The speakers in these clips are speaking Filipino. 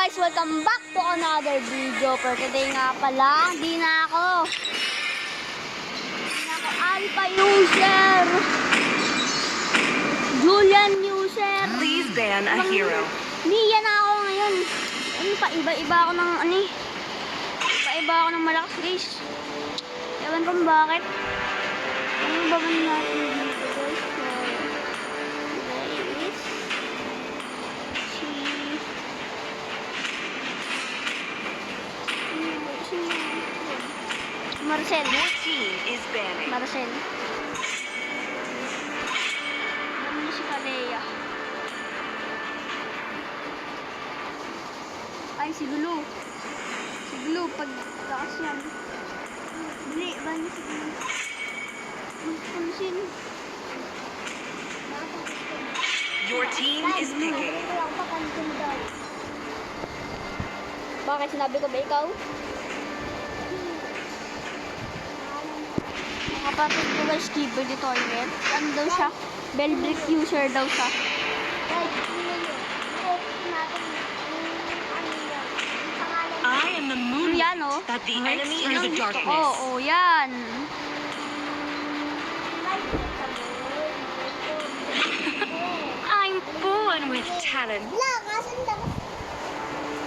guys, welcome back to another video. For today nga pala, hindi na ako Alpha user, Julian user. Please ban a hero. Mia na ako ngayon. Ano pa, iba-iba ako ng iba-iba ako ng malakas guys. Ewan kung bakit. Ano ba natin dito guys? Marcel. Your team is banning. Marcel. Alam niyo si Kalea. Ay, si Gulu. Si Gulu, pagtakas yan. Bili, ba niyo si Gulu? Pansin. Your team is picking. Bakit sinabi ko ba ikaw? Kapatid ko guys, keeper di toilet. Ano daw siya? Bellbrick user daw siya. I am the moon Yan oh. that the enemy is the darkness. Oo, yan. I'm born with talent.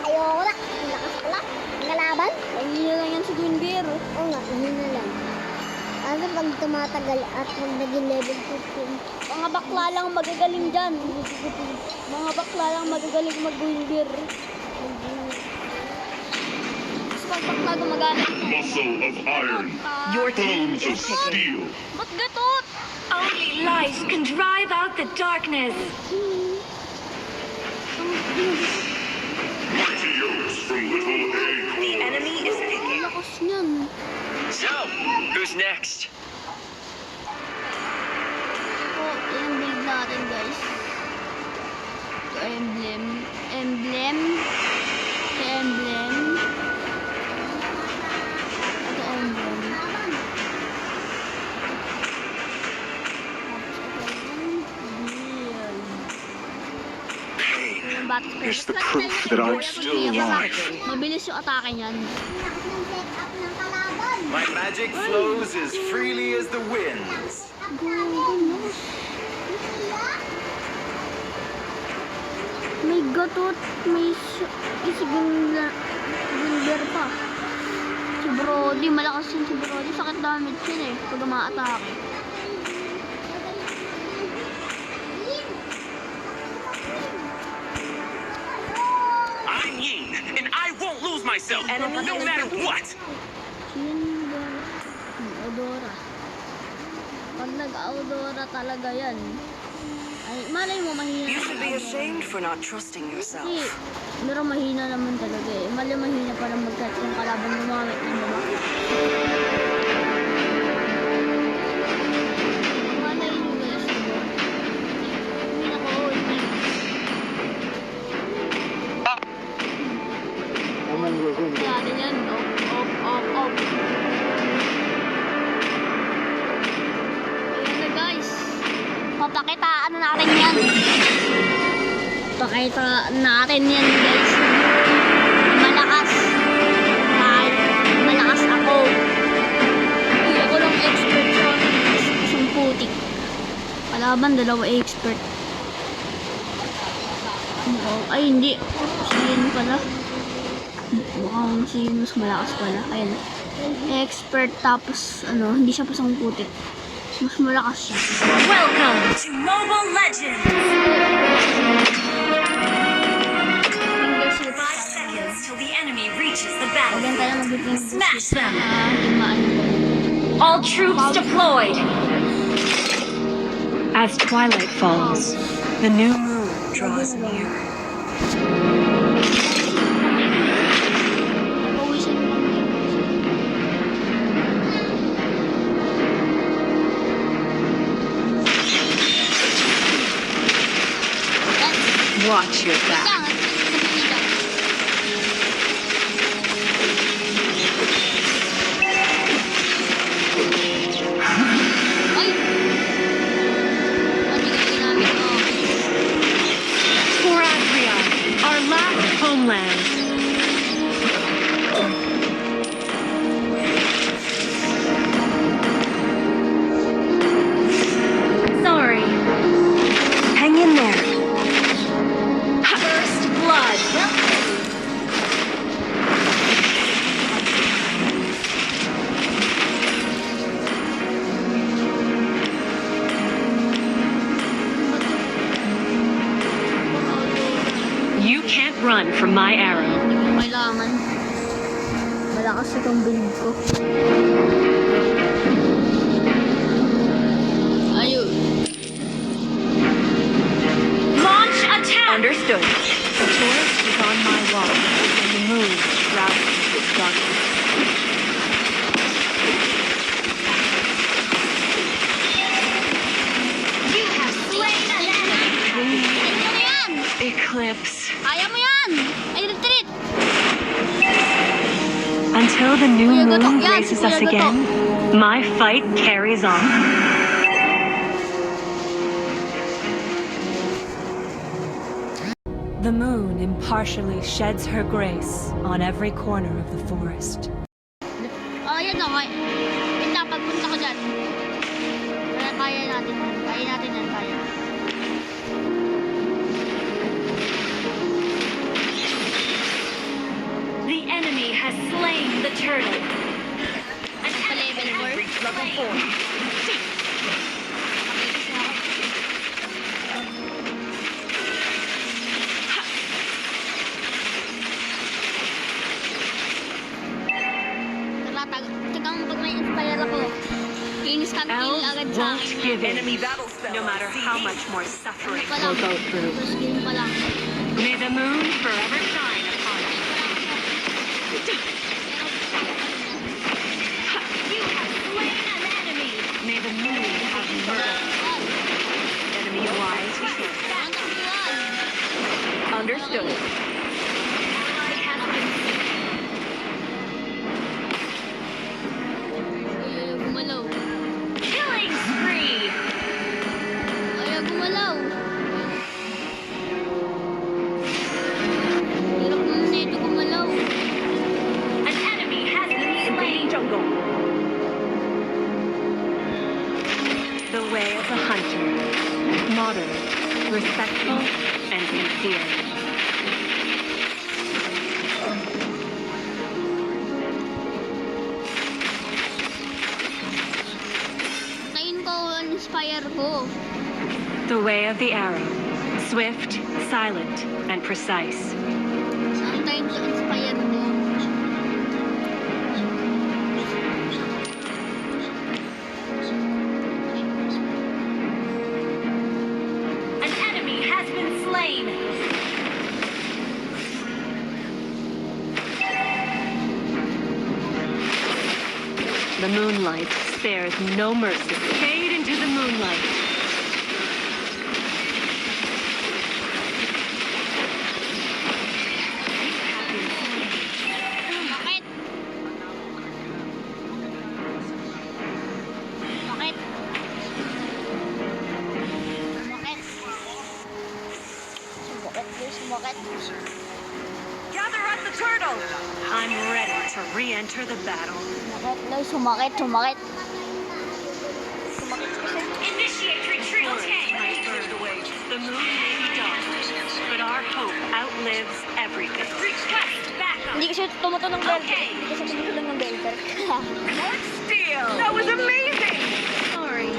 Ayoko na. Lakas pala. Kalaban? Mahina lang yan si Gwynbeer. Oo nga, na lang. Ano pag tumatagal at pag naging level 15? Mga bakla lang magagaling dyan. Mga bakla lang magagaling mag-Gwynbeer. Tapos pag bakla gumagamit. Muscle of iron, Your team bones of is picking. steel. Ba't gatot? Only light can drive out the darkness. Mighty oaks from little The acorns. enemy is picking. Lakas niyan. So, who's next? Oh, yung build natin guys. Ito emblem. Emblem. Ito emblem. Ito emblem. Here's the proof that I'm still alive. Mabilis yung atake niyan. Set up ng kalaban. My magic flows as freely as the winds. May gatot, may si Gwynbeer pa. Si Brody, malakas yun si Brody. Sakit damage yun eh, pag umaatake. I'm Ying, and I won't lose myself, Enemy no is matter picking. what. Audora. Pag nag-Audora talaga yan. Ay, malay mo mahina. You should be ashamed for not trusting yourself. Hindi. Pero mahina naman talaga eh. Mahina pa lang mag-catch yung kalaban gumamit ng diba? Malay nyo guys. Hindi na ko hindi. Kaya natin yan. Op. Ayan na guys. Papakitaan natin yan. Papakitaan natin yan guys. Malakas. Kahit malakas ako. Hindi ako lang expert sa isang putik. Palaban, dalawa expert. Ay hindi. Siyan pala. Mukhang si mas malakas pala. Ayan. Expert tapos ano, hindi siya pasang putik. Mas malakas siya. Welcome to Mobile Legends. 5 seconds till the enemy reaches the Again tayo battlefield. mag-game. Smash them. Timaan. All troops deployed. As twilight falls, the new moon draws near. Pawisan mo lang. Watch your back. Lang. Ay! Ano yung ginamit ko? For Adria, our run from my arrow. Hindi ko kailangan. Malakas itong build ko. Ayun. Launch attack! Understood. The torch is on my wall, and the moon shrouds its darkness. You have slain an enemy! Ayaw mo yan! Eclipse. Ayaw mo yan! Ay, retreat! Until the new Kuya Goto, moon yan, graces si us Kuya Goto. again, my fight carries on. The moon impartially sheds her grace on every corner of the forest. Oh, yan o. Wait lang, pagpunta ko dyan. Kaya natin. Kaya natin yan, kaya. The enemy has slain the turtle. Ano pa level 4? Level 4. Tagang pag may inspire ako, instant kill Elves agad sa won't akin. give in, Enemy battle spell. no matter how much more suffering Pa lang. we'll go through. First game pa lang. May the moon forever shine upon us. You have slain an enemy. May the moon have mercy. Enemy wise short. Ang takbuhan. Understood. Ayaw gumalaw. Killing spree. Ayaw gumalaw. Hirap naman nito gumalaw. An enemy has been slain. Jungle. The way of the hunter. Modern, respectful, and sincere. Tayin ko ang inspire ko. The way of the arrow. Swift, silent, and precise. Ang tayin ko inspire ko. An enemy has been slain. The moonlight spares no mercy. Fade into the moonlight. Bakit? Bakit? Bakit? Gather at the turtle. I'm ready to re-enter the battle. Sumakit. Initiate retreat. The moon may be dark, but our hope outlives everything. Request backup. Hindi kasi tumutulong ng bell. Okay. Hindi kasi tumutulong ng bell. What steal? That was amazing. Sorry.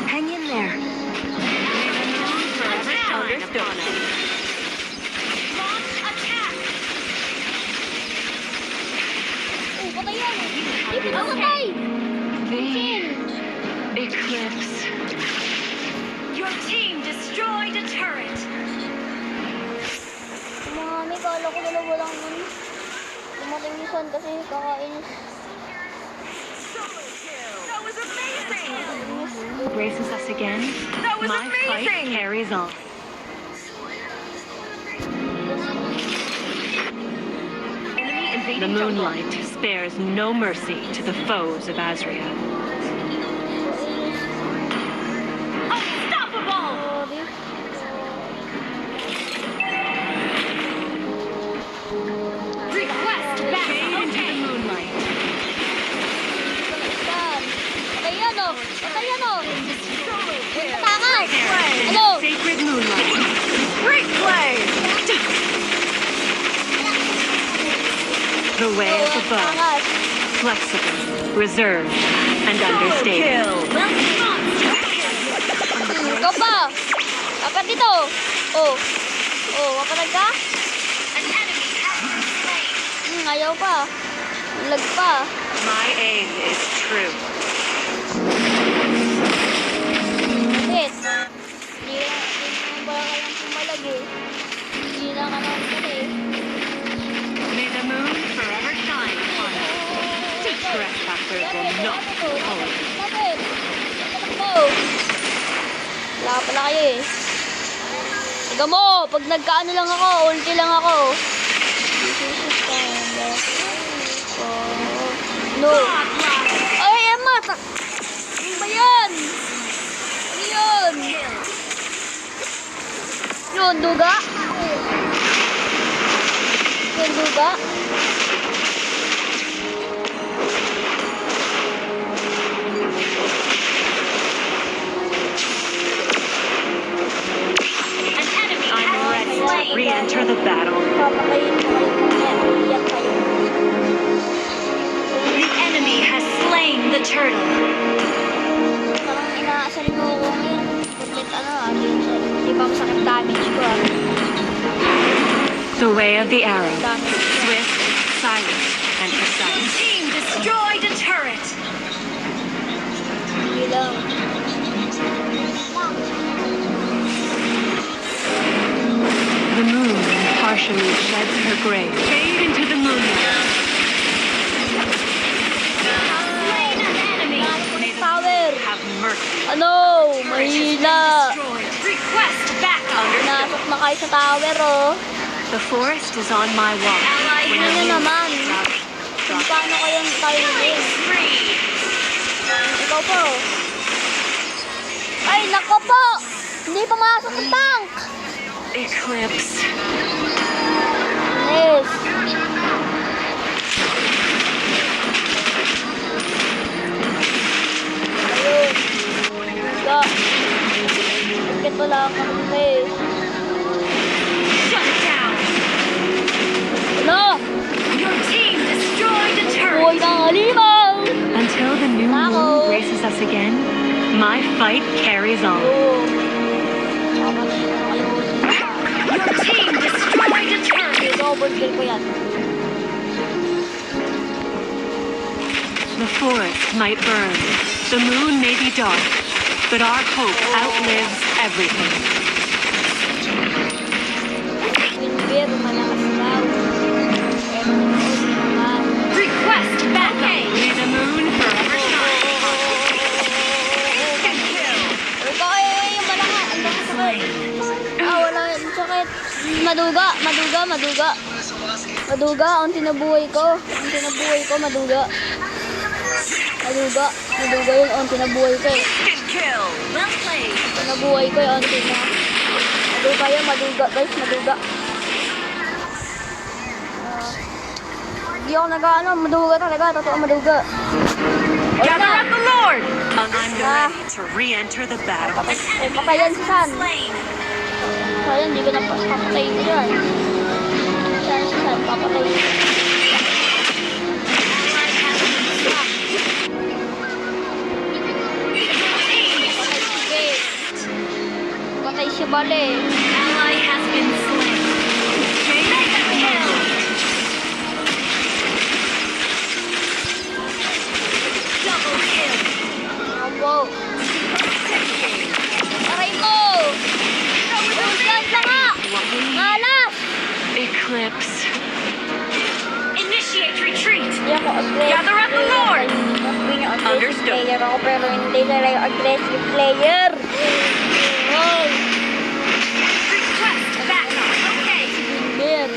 Hang in there. May the moon forever shine upon us. Launch attack. Oh, patay yan. Hindi ko patay. The eclipse. Your team destroyed a turret. Mami, kala ko dalawa lang nun. Dumating yung sun kasi kakainis. That was amazing. Graces us again. That was My fight amazing. carries on. Enemy invading The jungle. moonlight spares no mercy to the foes of Azria. Unstoppable! Sorry. Request back. Fade into the moonlight. Patay yan o. Patay yan o. Takas. In Ano? the sacred moonlight. Great play. The way of the bow. Takas. Flexible, reserved, and understated. Ikaw pa. Apat dito. Oh. Oh, kapatag ka? An enemy ayaw pa. Lag pa. My aim is true. Bakit? Hindi naman ba kayang pumalag eh. Hindi na ka naman pala eh. May the moon forever shine upon us. Trespassers will not be tolerated. Bakit? Takbo! Wala pala kayo eh. Tiga mo, pag nagkaano lang ako, ulti lang ako. No. Ay, Emma! Ano ba yan? Ano yun? Yun, duga? Yun, duga? An enemy I'm ready to re-enter the battle. Papakayin ko kayo mamaya. Iiyak kayo. The enemy has slain the turtle. Parang inaasal mo ako ngayon. Bakit di pa masakit damage ko ah. The way of the arrow. Damage ko. Swift, silent, and precise. Team destroyed a turret. Hindi lang. The moon partially sheds her gray. Fade into the moonlight. Slain an enemy. May the Power! have mercy. Ano? Mahina! Destroyed. Request backup. Nasok na kayo sa tower oh. The forest is on my watch. When Ano the moon naman? drops, Kung paano kayong tayo din? free. Ikaw po. Ay, nako po! Hindi pumasok ang tank! Eclipse. Yes. Ayun. Wala. Bakit wala kang face? Shut down. Ano? Your team destroyed a turret. Buhay ng halimaw! Until the new Nako. moon graces us again, my fight carries on. Oo. Mamatay na kayo. Your team destroyed a turret. Double kill ko yan. The forest might burn, the moon may be dark, but our hope outlives everything. Winbeer, malakas daw. Pero hindi naman. Request backup. May the moon forever shine. Ikaw ay yung malakas. Ang lakas sakit. Wala yung sakit. Maduga, maduga, maduga. Maduga, ang tinabuhay ko. Ang tinabuhay ko, maduga. Maduga, maduga yun, ang tinabuhay ko. Good kill. Well played. Tinabuhay ko yung tina. Maduga yun, maduga. Guys, maduga. Hindi ako nag-ano, maduga talaga. Totoo, maduga. Gather up the Lord. I'm Ah. ready to re-enter the battle. Ay, patayan si San. Sayang, hindi ko na papatayin ko yan. Sayang si San, papatayin ko. Patay si Bale. Ally has been slain. Kill. Double kill. Abo. Aray mo! Ulan na nga! Ngalas! Eclipse. Initiate retreat. Hindi ako aggressive. Gather up the Lord. Aggressive Understood. player ako pero hindi na yung aggressive player. Ay, Request backup. Okay. beer.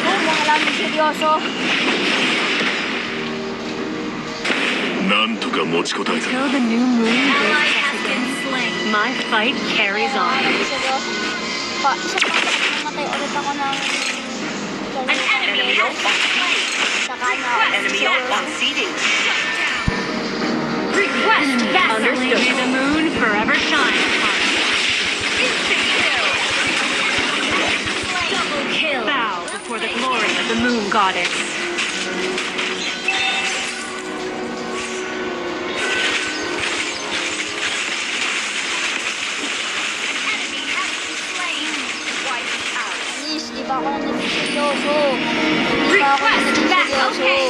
Oh, mga lamang seryoso. なんとか持ちこたえた。 Till the new moon Ally graces has been slain. my fight carries on. Seryoso. Isa pa namatay ulit ako ng... An enemy has been slain. Saka na. Enemy on seating. Request backup. Understood. May the moon forever shine upon us. Instant kill. Double kill. Bow before the glory of the moon goddess. Enemy has been slain. pa ako na nagsiseryoso. Hindi pa ako na Request back. nagsiseryoso. Okay.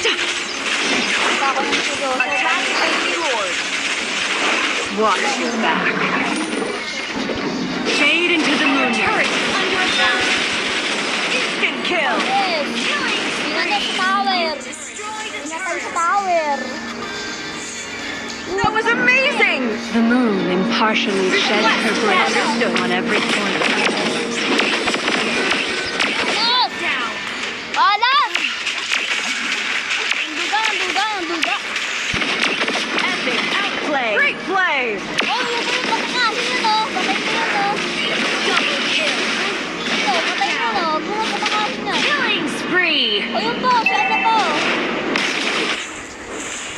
Hindi pa ako nagsiseryoso. Attack Lady Lord. Watch your back. Fade into the moon. Turret under attack. Instant kill. Yes! Pinatay sa tower! Pinatay sa tower! That was amazing! The moon impartially sheds her bright on every corner. Alas! Down. Alas! Ang duga! Epic outplay. Great play. Oh, yung patakasin yun oh! Patay ko yun oh! Double kill. Ito, patay ko yun oh! Huwag mo na patakasin yan! Killing spree. Ayun po! Saan na po?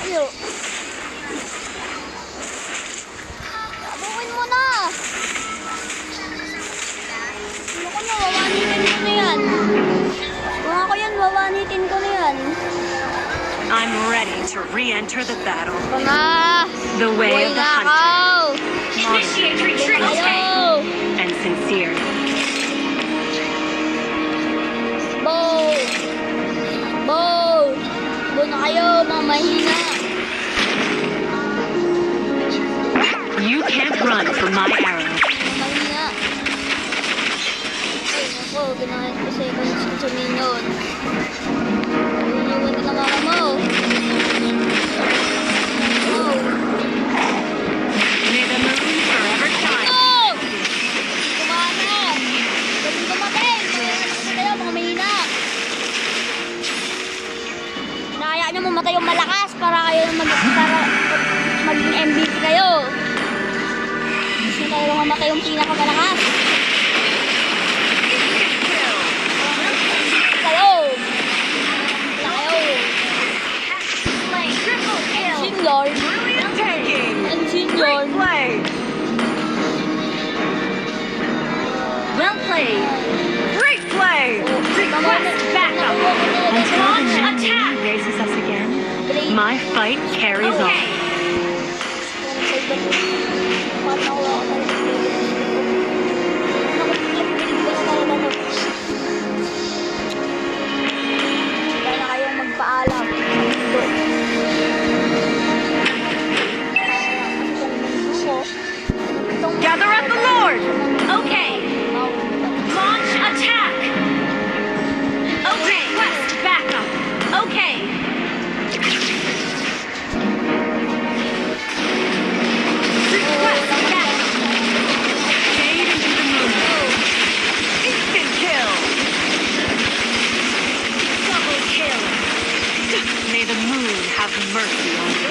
Ayo! Abukin mo na! Ano ko na? Wawanitin ko na yan! Kung ako yan, wawanitin ko na yan! I'm ready to re-enter the battle. Mga! The way Buhay of the na hunter. ako! Initiate retreat. Ayaw! And sincere. Bow! Bow! Bow na kayo, mga mahina! You can't run from my arrow. Mga mahina! Ay, ako, ginahit ko sa ibang suminyon. Iniwan ka mama mo! Oh! May the moon forever shine. No! Kumana! Gabi kumatay! Mga kayo, mga mahina! Nakayaan nyo mamatay yung malakas para kayo maging MVP kayo. Gusto nyo kayo mamatay yung pinakamalakas. Kayo! Wala kayo! Triple kill. Senior! Brilliant taking. And senior! Play. Well played. Great play. Request backup. Launch attack. Raises us again. My fight carries on. Kaya kayong magpaalam. Gather at the Lord. Okay. Launch attack. Okay. Request backup. Okay. Request backup. Fade into the moon. Instant kill. Double kill. May the moon have mercy on you.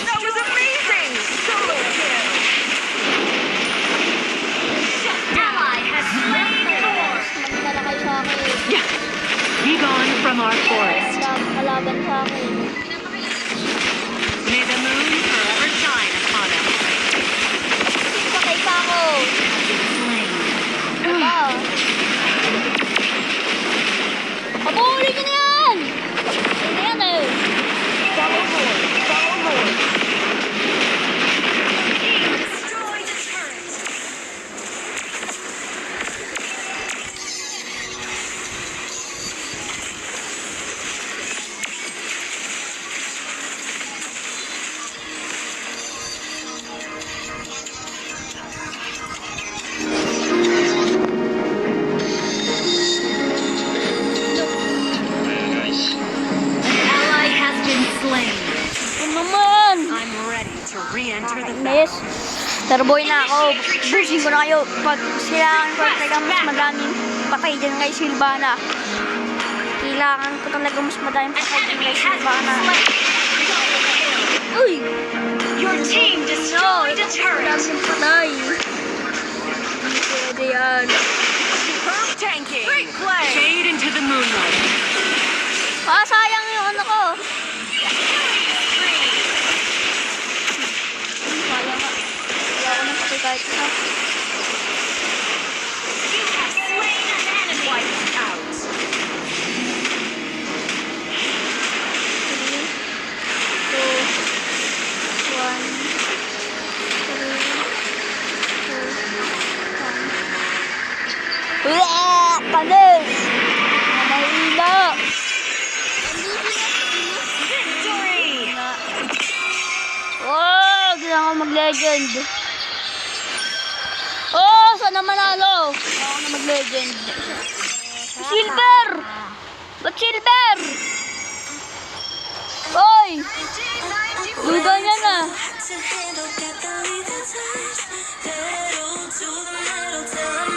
That was amazing. Solo kill. Ally has slain Thor. Magkala kayo sa akin. Yeah. Be gone from our forest. Kalaban sa akin. May the moon forever shine upon us. Patay pa ako. Slain. Diba? Pabuli nyo na yan! Yun na yan eh. Follow Lord. Follow Lord. Destroy the turret. Ally has been slain. Yun naman! I'm ready to re-enter the battle. Miss, turboy na ako. Busin ko na kayo. Pag kailangan ko talaga mas madaming patay dyan kay Silvana. Kailangan ko talaga mas madaming patay dyan kay Silvana. Uy! Your team destroyed a turret. Madaming patay. Pwede yan. Superb tanking. Great play. Fade into the moonlight. Ah, sayang yung ano ko. Sayang nga. Wala ko nang patay kahit isa. You have slain an enemy. Wiped out. 3, 2, 1, 3, 2, 1. Kanin! Mahila! Victory! Oh, kailangan ko mag-legend. Oh, sana manalo. Kailangan ko na mag-legend. Silver! Ba't silver? Hoy! Duga niya na.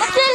Ba't silver?